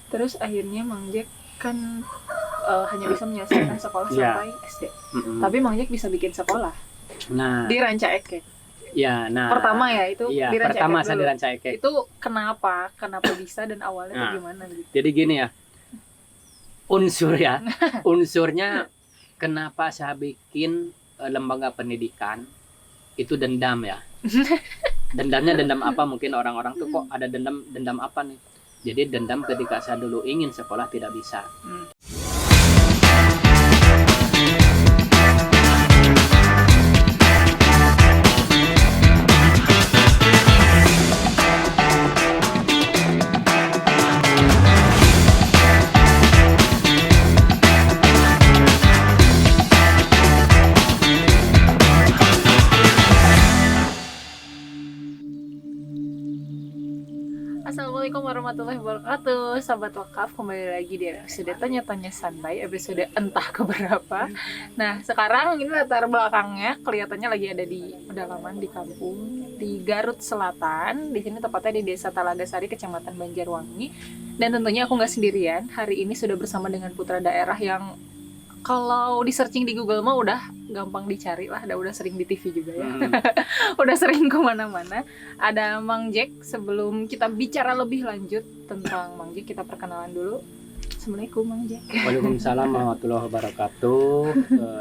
Terus akhirnya Mang Jack kan hanya bisa menyelesaikan sekolah sampai SD. Tapi Mang Jack bisa bikin sekolah. Nah, di Ranca Ekek. Ya, nah. Pertama ya itu iya, di Ranca pertama Ekek saya dulu. di Ranca Ekek. Itu kenapa bisa dan awalnya gimana gitu? Jadi gini ya. Unsurnya kenapa saya bikin lembaga pendidikan itu dendam ya. Dendamnya dendam apa? Mungkin orang-orang tuh kok ada dendam apa nih? Jadi dendam ketika saya dulu ingin sekolah tidak bisa. Assalamualaikum warahmatullahi wabarakatuh. Sahabat Wakaf, kembali lagi di episode Tanya-Tanya Santai, episode entah keberapa. Nah, sekarang ini latar belakangnya kelihatannya lagi ada di pedalaman di kampung di Garut Selatan. Di sini tepatnya di Desa Talagasari, Kecamatan Banjarwangi. Dan tentunya aku nggak sendirian. Hari ini sudah bersama dengan putra daerah yang kalau di searching di Google mah udah gampang dicari lah, udah sering di TV juga ya. Udah sering kemana-mana. Ada Mang Jack. Sebelum kita bicara lebih lanjut tentang Mang Jack, kita perkenalan dulu. Assalamualaikum Mang Jack. Waalaikumsalam warahmatullahi wabarakatuh.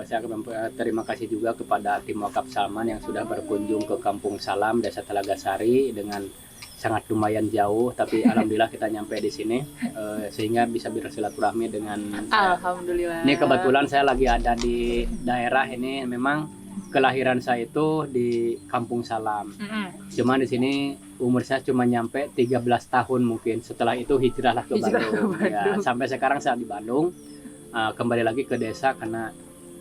Saya terima kasih juga kepada tim Wakaf Salman yang sudah berkunjung ke Kampung Salam, Desa Talagasari dengan sangat lumayan jauh, tapi alhamdulillah kita nyampe di sini sehingga bisa bersilaturahmi dengan saya. Alhamdulillah. Ini kebetulan saya lagi ada di daerah ini. Memang kelahiran saya itu di Kampung Salam. Cuma di sini umur saya cuma nyampe 13 tahun mungkin. Setelah itu hijrahlah ke Bandung. Ya, sampai sekarang saya di Bandung. Kembali lagi ke desa karena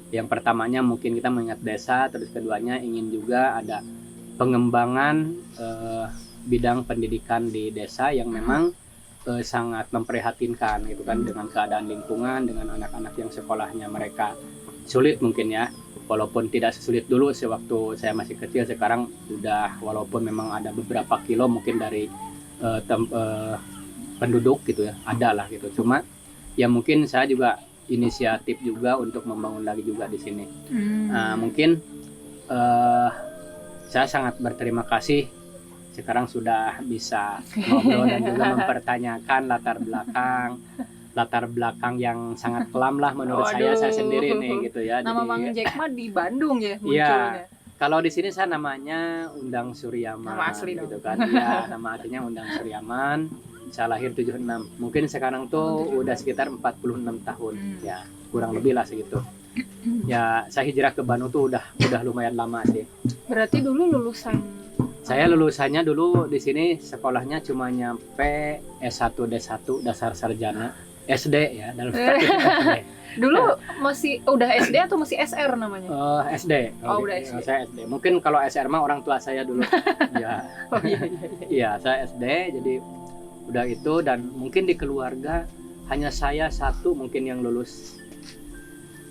yang pertamanya mungkin kita mengingat desa, terus keduanya ingin juga ada pengembangan bidang pendidikan di desa yang memang sangat memprihatinkan gitu kan, dengan keadaan lingkungan, dengan anak-anak yang sekolahnya mereka sulit mungkin ya, walaupun tidak sesulit dulu sewaktu saya masih kecil. Sekarang udah, walaupun memang ada beberapa kilo mungkin dari penduduk gitu ya, ada lah gitu. Cuma ya mungkin saya juga inisiatif juga untuk membangun lagi juga di sini. Mungkin saya sangat berterima kasih sekarang sudah bisa ngobrol dan juga mempertanyakan latar belakang yang sangat kelam lah menurut saya sendiri nih gitu ya. Nama Mang Jack mah di Bandung ya munculnya. Kalau di sini saya namanya Undang Suryaman. Nama asli gitu kan. Ya, nama aslinya Undang Suryaman. Saya lahir 76. Mungkin sekarang tuh udah sekitar 46 tahun. Ya, kurang lebih lah segitu. Ya, saya hijrah ke Bandung tuh udah lumayan lama sih. Berarti dulu lulusan. Saya lulusannya dulu di sini sekolahnya cuma nyampe S1 D1 dasar sarjana, SD ya dalam Dulu masih udah SD atau masih SR namanya? SD. Udah SD. Saya SD. Mungkin kalau SR mah orang tua saya dulu. Ya. Iya, saya SD, jadi udah itu. Dan mungkin di keluarga hanya saya satu mungkin yang lulus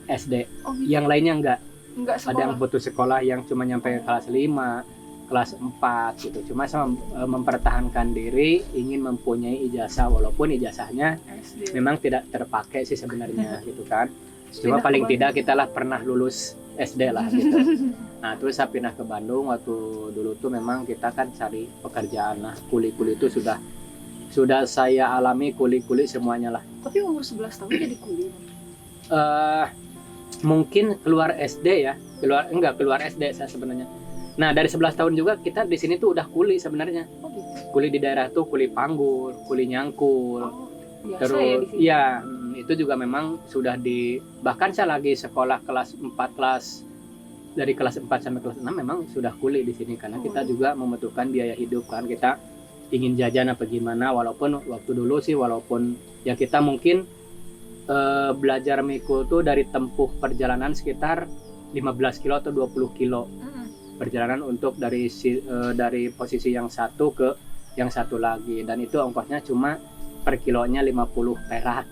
SD. Gitu. Yang lainnya enggak sekolah. Ada yang putus sekolah, yang cuma nyampe kelas 5, kelas 4 gitu. Cuma saya mempertahankan diri, ingin mempunyai ijazah, walaupun ijazahnya SD memang tidak terpakai sih sebenarnya gitu kan. Cuma paling tidak kita lah pernah lulus SD lah gitu. Nah, terus saya pindah ke Bandung. Waktu dulu tuh memang kita kan cari pekerjaan lah, kuli-kuli itu sudah saya alami, kuli-kuli semuanya lah. Tapi umur 11 tahun jadi kuli? Mungkin keluar SD ya, keluar SD saya sebenarnya. Nah, dari 11 tahun juga kita di sini tuh udah kuli sebenarnya. Gitu. Kuli di daerah tuh kuli panggul, kuli nyangkul. Terus ya itu juga memang sudah bahkan saya lagi sekolah kelas 4, dari kelas 4 sampai kelas 6 memang sudah kuli di sini karena kita juga membutuhkan biaya hidup kan. Kita ingin jajan apa gimana, walaupun waktu dulu sih walaupun ya kita mungkin belajar mikul tuh dari tempuh perjalanan sekitar 15 kilo atau 20 kilo. Perjalanan untuk dari posisi yang satu ke yang satu lagi, dan itu ongkosnya cuma per kilonya 50 perak.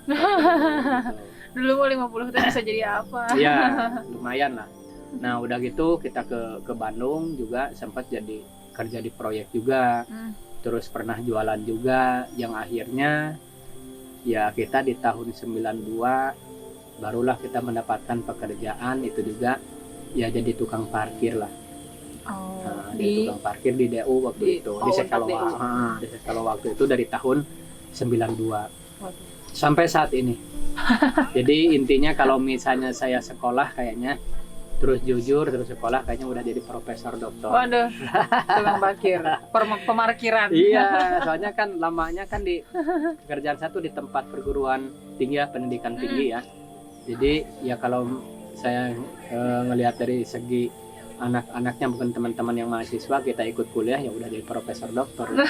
Dulu mau 50 itu bisa jadi apa? Ya, lumayan lah. Nah, udah gitu kita ke Bandung juga, sempat jadi kerja di proyek juga. Terus pernah jualan juga, yang akhirnya ya kita di tahun 92 barulah kita mendapatkan pekerjaan itu juga ya jadi tukang parkir lah. Oh, Nah, jadi di tukang parkir di DU waktu di- itu oh, di Unpad Sekalowa. DU. Di Sekalowa waktu itu dari tahun 92 waduh. sampai saat ini. Jadi intinya kalau misalnya saya sekolah kayaknya terus jujur terus sekolah kayaknya udah jadi profesor doktor. Waduh, tukang parkir, pemarkiran. Iya, soalnya kan lamanya kan di pekerjaan satu di tempat perguruan tinggi ya, pendidikan tinggi ya. Jadi ya kalau saya ngelihat dari segi anak-anaknya bukan teman-teman yang mahasiswa kita ikut kuliah ya udah jadi profesor doktor. Udah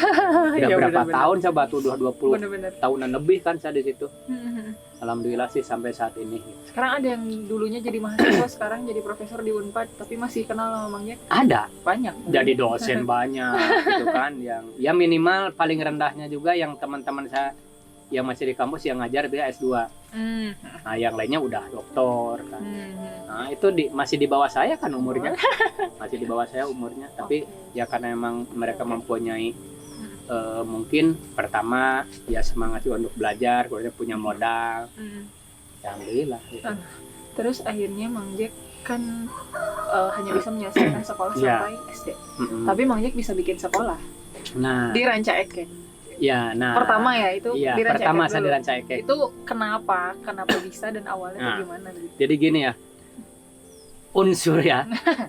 Ya, berapa bener-bener. tahun coba tuh 20 Bener-bener. tahunan lebih kan saya di situ. Hmm. Alhamdulillah sih sampai saat ini. Sekarang ada yang dulunya jadi mahasiswa, sekarang jadi profesor di Unpad, tapi masih kenal sama Mang Jack Ada banyak. jadi dosen banyak gitu kan yang ya minimal paling rendahnya juga yang teman-teman saya yang masih di kampus yang ngajar dia S2. Hmm. Nah, yang lainnya udah doktor kan. Hmm. Nah, itu masih di bawah saya kan umurnya. Masih di bawah saya umurnya, tapi ya karena emang mereka mempunyai mungkin pertama ya semangat juga untuk belajar, kemudian punya modal. Hmm. Ya, alhamdulillah gitu. Terus akhirnya Mang Jack kan hanya bisa menyelesaikan sekolah Iya. sampai SD. Mm-mm. Tapi Mang Jack bisa bikin sekolah Nah, di Ranca Ekek. ya nah Pertama ya itu iya, di Ranca pertama Ekek saya dulu. di Ranca Ekek. Itu kenapa bisa dan awalnya tuh Nah. gimana gitu? Jadi gini ya,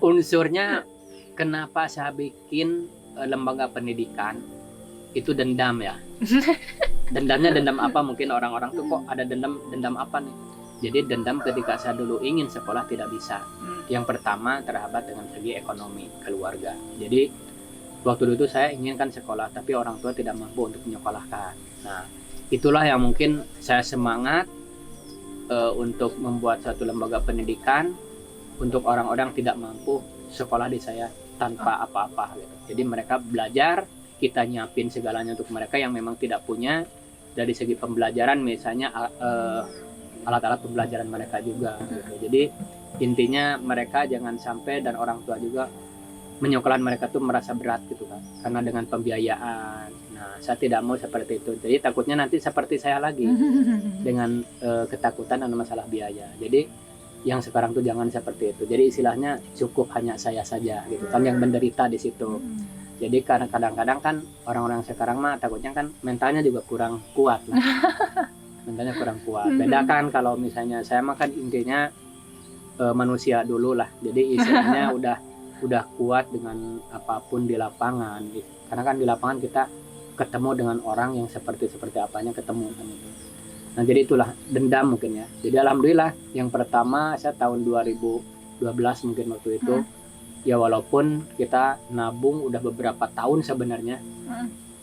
unsurnya kenapa saya bikin lembaga pendidikan itu dendam ya. Dendamnya dendam apa? Mungkin orang-orang tuh kok ada dendam apa nih? Jadi dendam ketika saya dulu ingin sekolah tidak bisa. Yang pertama terhambat dengan segi ekonomi keluarga. Jadi waktu itu saya inginkan sekolah tapi orang tua tidak mampu untuk menyekolahkan. Nah, itulah yang mungkin saya semangat untuk membuat suatu lembaga pendidikan untuk orang-orang tidak mampu sekolah di saya tanpa apa-apa gitu. Jadi mereka belajar, kita nyiapin segalanya untuk mereka yang memang tidak punya. Dari segi pembelajaran misalnya alat-alat pembelajaran mereka juga gitu. Jadi intinya mereka jangan sampai dan orang tua juga menyekolahkan mereka tuh merasa berat gitu kan karena dengan pembiayaan. Nah, saya tidak mau seperti itu. Jadi takutnya nanti seperti saya lagi dengan ketakutan dan masalah biaya. Jadi yang sekarang tuh jangan seperti itu. Jadi istilahnya cukup hanya saya saja gitu kan yang menderita di situ. Jadi karena kadang-kadang kan orang-orang sekarang mah takutnya kan mentalnya juga kurang kuat lah. Mentalnya kurang kuat. Beda kan kalau misalnya saya mah kan intinya manusia dulu lah. Jadi istilahnya udah kuat dengan apapun di lapangan. Karena kan di lapangan kita ketemu dengan orang yang seperti apanya ketemu kan. Nah, jadi itulah dendam mungkin ya. Jadi alhamdulillah yang pertama saya tahun 2012 mungkin waktu itu ya walaupun kita nabung udah beberapa tahun sebenarnya.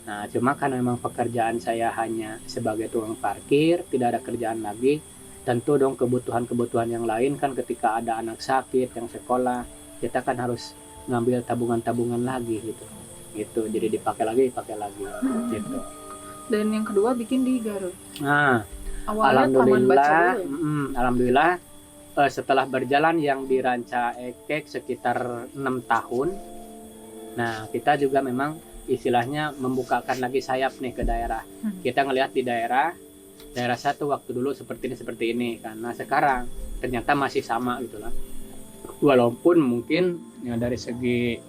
Nah, cuma kan memang pekerjaan saya hanya sebagai tukang parkir, tidak ada kerjaan lagi. Tentu dong kebutuhan-kebutuhan yang lain kan ketika ada anak sakit yang sekolah, kita kan harus ngambil tabungan-tabungan lagi gitu. Gitu. Jadi dipakai lagi gitu. Dan yang kedua bikin di Garut. Nah, Awalnya taman baca dulu. alhamdulillah setelah berjalan yang di Ranca Ekek sekitar 6 tahun. Nah, kita juga memang istilahnya membukakan lagi sayap nih ke daerah. Kita ngelihat di daerah satu waktu dulu seperti ini karena sekarang ternyata masih sama gitu lah. Walaupun mungkin ya dari segi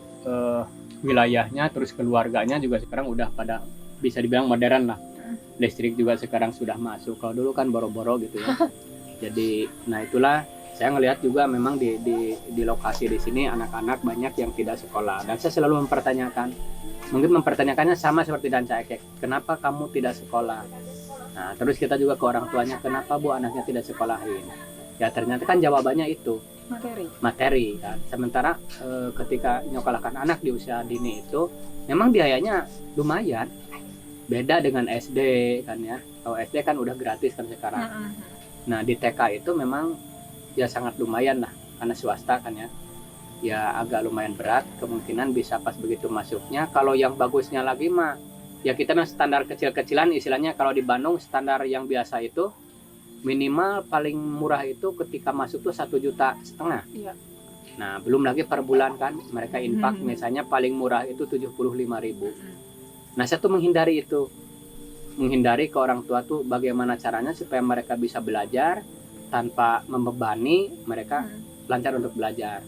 wilayahnya terus keluarganya juga sekarang udah pada bisa dibilang modern lah. Listrik juga sekarang sudah masuk. Kalau dulu kan boro-boro gitu ya. Jadi nah itulah saya ngelihat juga memang di lokasi di sini anak-anak banyak yang tidak sekolah dan saya selalu mempertanyakannya sama seperti Ranca Ekek. Kenapa kamu tidak sekolah? Nah, terus kita juga ke orang tuanya, kenapa Bu anaknya tidak sekolahin? Ya ternyata kan jawabannya itu materi kan. Sementara ketika nyekolahkan anak di usia dini itu memang biayanya lumayan. Beda dengan SD kan ya. Kalau SD kan udah gratis kan sekarang. Nah, di TK itu memang ya sangat lumayan lah karena swasta kan ya. Ya agak lumayan berat, kemungkinan bisa pas begitu masuknya. Kalau yang bagusnya lagi mah ya kita memang standar kecil-kecilan istilahnya. Kalau di Bandung standar yang biasa itu minimal paling murah itu ketika masuk tuh 1,5 juta. Iya. Nah, belum lagi per bulan kan mereka infak misalnya paling murah itu 75.000. Nah, saya tuh menghindari itu. menghindari ke orang tua tuh bagaimana caranya supaya mereka bisa belajar tanpa membebani mereka, lancar untuk belajar.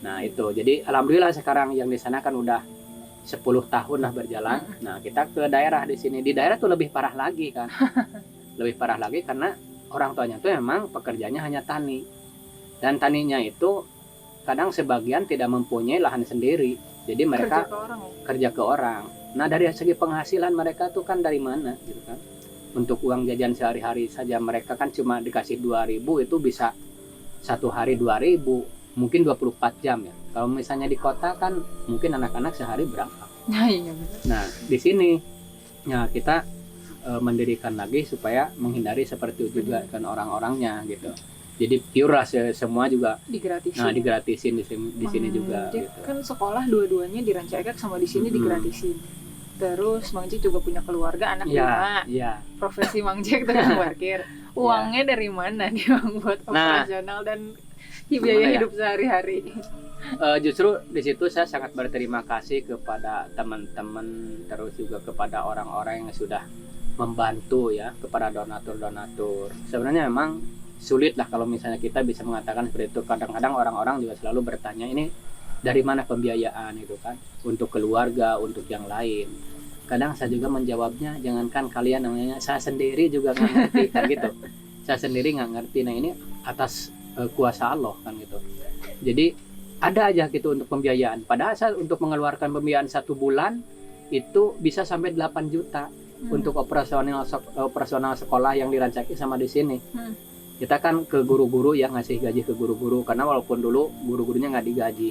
Nah itu, jadi alhamdulillah sekarang yang di sana kan udah 10 tahun lah berjalan. Nah kita ke daerah di sini, di daerah tuh lebih parah lagi kan. Lebih parah lagi karena orang tuanya tuh memang pekerjaannya hanya tani, dan taninya itu kadang sebagian tidak mempunyai lahan sendiri, jadi mereka kerja ke orang. Nah dari segi penghasilan mereka tuh kan dari mana gitu kan, untuk uang jajan sehari-hari saja mereka kan cuma dikasih 2.000, itu bisa satu hari 2.000, mungkin 24 jam ya. Kalau misalnya di kota kan mungkin anak-anak sehari berapa. Nah di sini ya kita mendirikan lagi supaya menghindari seperti itu juga kan orang-orangnya gitu. Jadi pure lah semua juga digratisin. Nah digratisin di sini juga. Jadi Gitu. kan sekolah dua-duanya di Rancaikek sama di sini digratisin. Terus Mang Jack juga punya keluarga, anak 5. Iya. Profesi Mang Jack tukang parkir. Uangnya dari mana nih Bang buat operasional dan biaya hidup sehari-hari? Justru di situ saya sangat berterima kasih kepada teman-teman, terus juga kepada orang-orang yang sudah membantu ya, kepada donatur-donatur. Sebenarnya memang sulit lah kalau misalnya kita bisa mengatakan seperti itu. Kadang-kadang orang-orang juga selalu bertanya ini dari mana pembiayaan itu kan, untuk keluarga, untuk yang lain. Kadang saya juga menjawabnya, jangankan kalian namanya, saya sendiri juga nggak ngerti kan gitu. Saya sendiri nggak ngerti. Nah ini atas kuasa Allah kan gitu. Jadi ada aja gitu untuk pembiayaan. Padahal saya untuk mengeluarkan pembiayaan 1 bulan itu bisa sampai 8 juta untuk operasional sekolah yang di Rancaikek sama di sini. Kita kan ke guru-guru yang ngasih gaji ke guru-guru, karena walaupun dulu guru-gurunya nggak digaji.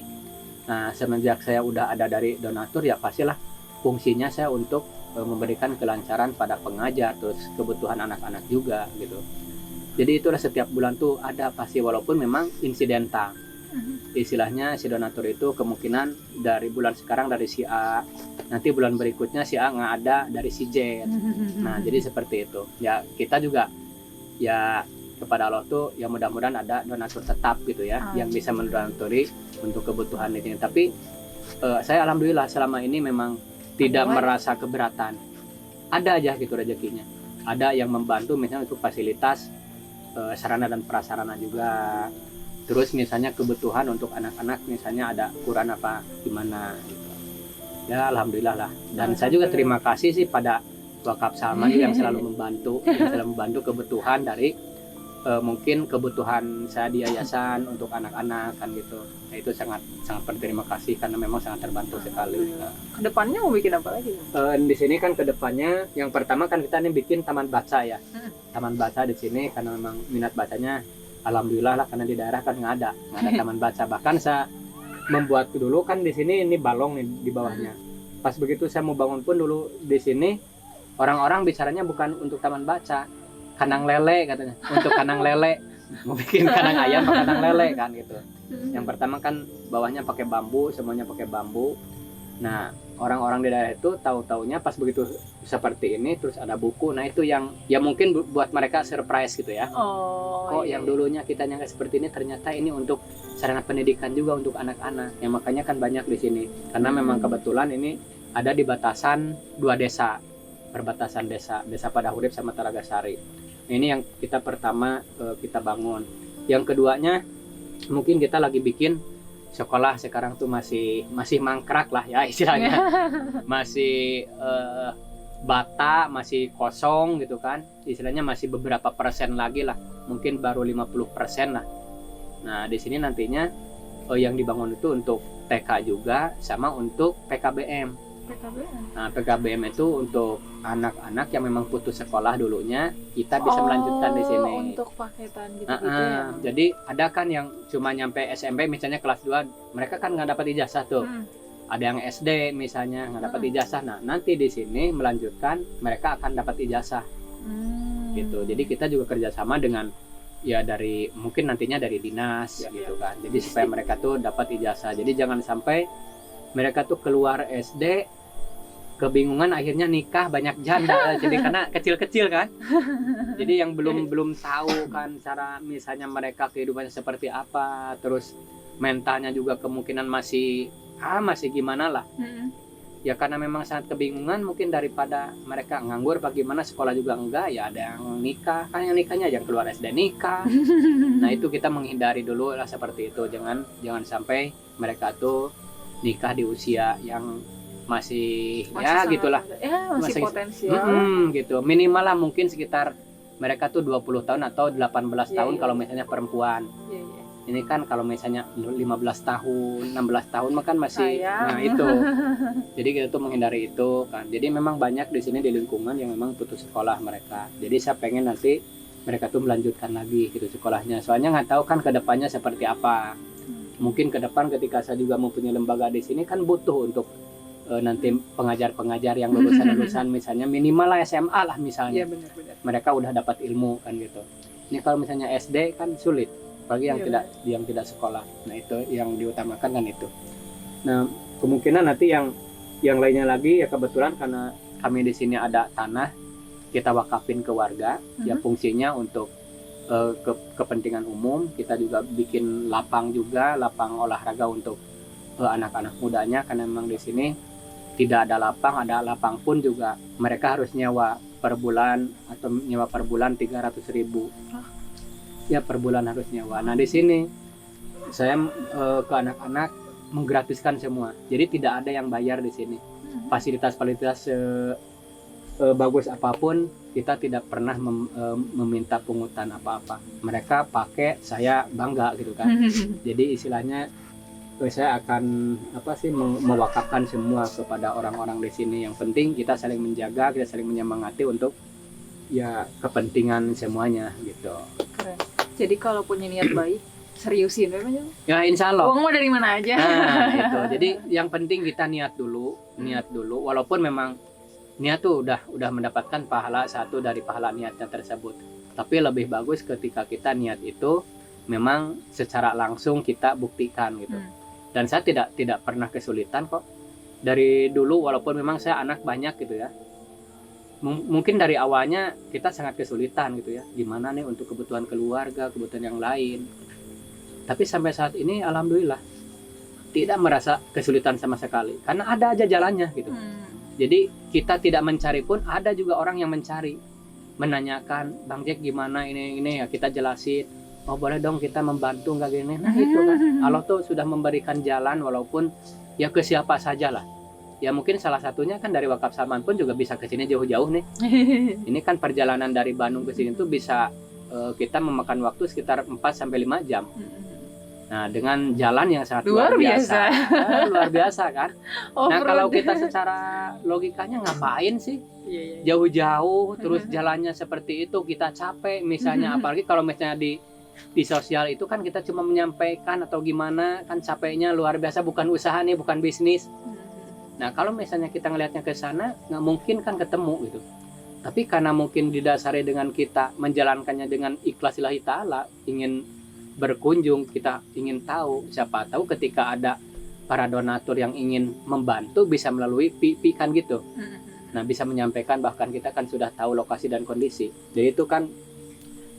Nah semenjak saya udah ada dari donatur ya pastilah fungsinya saya untuk memberikan kelancaran pada pengajar, terus kebutuhan anak-anak juga gitu. Jadi itulah setiap bulan tuh ada pasti, walaupun memang insidental. Istilahnya si donatur itu kemungkinan dari bulan sekarang dari si A, nanti bulan berikutnya si A nggak ada dari si Z. Nah jadi seperti itu ya, kita juga ya kepada Allah tuh ya mudah-mudahan ada donatur tetap gitu ya, yang bisa mendonaturi untuk kebutuhan ini. Tapi saya alhamdulillah selama ini memang tidak merasa keberatan. Ada aja gitu rezekinya, ada yang membantu misalnya untuk fasilitas sarana dan prasarana juga. Terus misalnya kebutuhan untuk anak-anak misalnya ada Quran apa gimana gitu. Ya alhamdulillah lah. Dan saya juga terima kasih sih pada Wakaf Salman yang selalu membantu, kebutuhan dari mungkin kebutuhan saya di yayasan untuk anak-anak kan gitu. Nah, itu sangat berterima kasih karena memang sangat terbantu sekali. Kedepannya mau bikin apa lagi? Di sini kan kedepannya yang pertama kan kita nih bikin taman baca ya. Taman baca di sini karena memang minat bacanya alhamdulillah lah, karena di daerah kan nggak ada taman baca. Bahkan saya membuat dulu kan di sini ini balong nih di bawahnya. Pas begitu saya mau bangun pun dulu di sini orang-orang bicaranya bukan untuk taman baca, kandang lele katanya, untuk kandang lele, mau bikin kandang ayam atau kandang lele kan gitu. Yang pertama kan bawahnya pakai bambu, semuanya pakai bambu. Nah orang-orang di daerah itu tahu-taunya pas begitu seperti ini terus ada buku. Nah itu yang ya mungkin buat mereka surprise gitu ya. Kok yang dulunya kita nyangka seperti ini, ternyata ini untuk sarana pendidikan juga untuk anak-anak. Yang makanya kan banyak di sini karena memang kebetulan ini ada di batasan 2 desa, perbatasan desa Padahurip sama Talagasari. Ini yang kita pertama kita bangun. Yang keduanya mungkin kita lagi bikin sekolah. Sekarang tuh masih mangkrak lah ya istilahnya. Masih bata, masih kosong gitu kan. Istilahnya masih beberapa persen lagi lah. Mungkin baru 50% lah. Nah, di sini nantinya yang dibangun itu untuk TK juga sama untuk PKBM. Nah, PKBM itu untuk anak-anak yang memang putus sekolah dulunya, kita bisa melanjutkan di sini. Untuk paketan gitu-gitu ya. Jadi ada kan yang cuma nyampe SMP misalnya kelas 2, mereka kan nggak dapat ijazah tuh. Ada yang SD misalnya nggak dapat ijazah. Nah, nanti di sini melanjutkan mereka akan dapat ijazah. Gitu. Jadi kita juga kerjasama dengan ya dari mungkin nantinya dari dinas gitu kan. Jadi supaya mereka tuh dapat ijazah. Jadi jangan sampai mereka tuh keluar SD kebingungan akhirnya nikah banyak janda. Jadi karena kecil-kecil kan. Jadi yang belum tahu kan cara misalnya mereka kehidupannya seperti apa, terus mentalnya juga kemungkinan masih gimana lah. ya karena memang sangat kebingungan, mungkin daripada mereka nganggur bagaimana, sekolah juga enggak, ya ada yang nikah, kan yang nikahnya yang keluar SD nikah. Nah itu kita menghindari dulu lah seperti itu, jangan sampai mereka tuh nikah di usia yang masih ya sangat- gitulah, ya masih Masih- potensial. gitu, minimal lah mungkin sekitar mereka tuh 20 tahun atau 18 Iya, tahun iya. kalau misalnya perempuan. Iya, iya. Ini kan kalau misalnya 15 tahun, 16 tahun mah kan masih, Sayang. nah itu. Jadi kita tuh menghindari itu kan. Jadi memang banyak di sini di lingkungan yang memang putus sekolah mereka. Jadi saya pengen nanti mereka tuh melanjutkan lagi gitu sekolahnya. Soalnya nggak tahu kan ke depannya seperti apa. Mungkin ke depan ketika saya juga mempunyai lembaga di sini kan butuh untuk nanti pengajar-pengajar yang lulusan-lulusan misalnya minimal lah SMA lah misalnya. Iya benar-benar. Mereka udah dapat ilmu kan gitu. Ini kalau misalnya SD kan sulit, bagi yang Iya, tidak sekolah. Nah itu yang diutamakan kan itu. Nah kemungkinan nanti yang lainnya lagi ya kebetulan karena kami di sini ada tanah, kita wakafin ke warga. Ya fungsinya untuk kepentingan umum. Kita juga bikin lapang olahraga untuk anak-anak mudanya, karena memang di sini tidak ada lapang pun juga mereka harus nyewa per bulan 300.000. Ya per bulan harus nyewa. Nah di sini saya ke anak-anak menggratiskan semua. Jadi tidak ada yang bayar di sini. Fasilitas-fasilitas bagus apapun kita tidak pernah meminta pungutan apa-apa. Mereka pakai, saya bangga gitu kan. Jadi istilahnya saya akan mewakafkan semua kepada orang-orang di sini. Yang penting kita saling menjaga, kita saling menyemangati untuk ya kepentingan semuanya gitu. Keren. Jadi kalau punya niat baik, seriusin memang. Ya insya Allah. Uang mau dari mana aja. Nah itu. Jadi yang penting kita niat dulu. Walaupun memang niat tuh udah mendapatkan pahala satu dari pahala niatnya tersebut. Tapi lebih bagus ketika kita niat itu memang secara langsung kita buktikan gitu. Dan saya tidak pernah kesulitan kok dari dulu, walaupun memang saya anak banyak gitu ya. Mungkin dari awalnya kita sangat kesulitan gitu ya, gimana nih untuk kebutuhan keluarga, kebutuhan yang lain. Tapi sampai saat ini alhamdulillah tidak merasa kesulitan sama sekali, karena ada aja jalannya gitu. Jadi kita tidak mencari pun ada juga orang yang mencari, menanyakan, Bang Jack gimana ini ya, kita jelasin. Oh boleh dong kita membantu nggak gini. Nah itu kan Allah tuh sudah memberikan jalan, walaupun ya ke siapa saja lah. Ya mungkin salah satunya kan dari Wakaf Salman pun juga bisa ke sini jauh-jauh nih. Ini kan perjalanan dari Bandung ke sini tuh bisa kita memakan waktu sekitar 4-5 jam. Nah dengan jalan yang sangat luar biasa. Luar biasa kan. Nah kalau kita secara logikanya ngapain sih jauh-jauh terus jalannya seperti itu, kita capek misalnya. Apalagi kalau misalnya di sosial itu kan kita cuma menyampaikan atau gimana, kan capeknya luar biasa, bukan usaha nih, bukan bisnis. Nah kalau misalnya kita ngelihatnya ke sana, nggak mungkin kan ketemu gitu. Tapi karena mungkin didasari dengan kita menjalankannya dengan ikhlas lillahi ta'ala, ingin berkunjung, kita ingin tahu, siapa tahu ketika ada para donatur yang ingin membantu bisa melalui PIP kan gitu. Nah bisa menyampaikan, bahkan kita kan sudah tahu lokasi dan kondisi. Jadi itu kan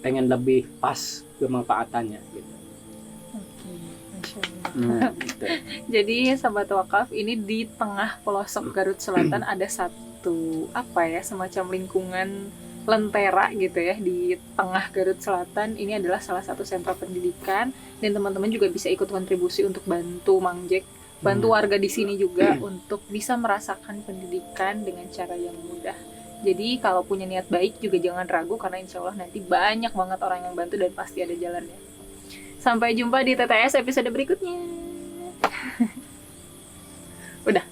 pengen lebih pas kemanfaatannya gitu. Oke, Masya Allah. Gitu. Jadi Sahabat Wakaf, ini di tengah pelosok Garut Selatan ada satu semacam lingkungan lentera gitu ya, di tengah Garut Selatan. Ini adalah salah satu sentra pendidikan, dan teman-teman juga bisa ikut kontribusi untuk bantu Mang Jack, bantu warga di sini juga untuk bisa merasakan pendidikan dengan cara yang mudah. Jadi kalau punya niat baik juga jangan ragu, karena insya Allah nanti banyak banget orang yang bantu dan pasti ada jalannya. Sampai jumpa di TTS episode berikutnya. Udah.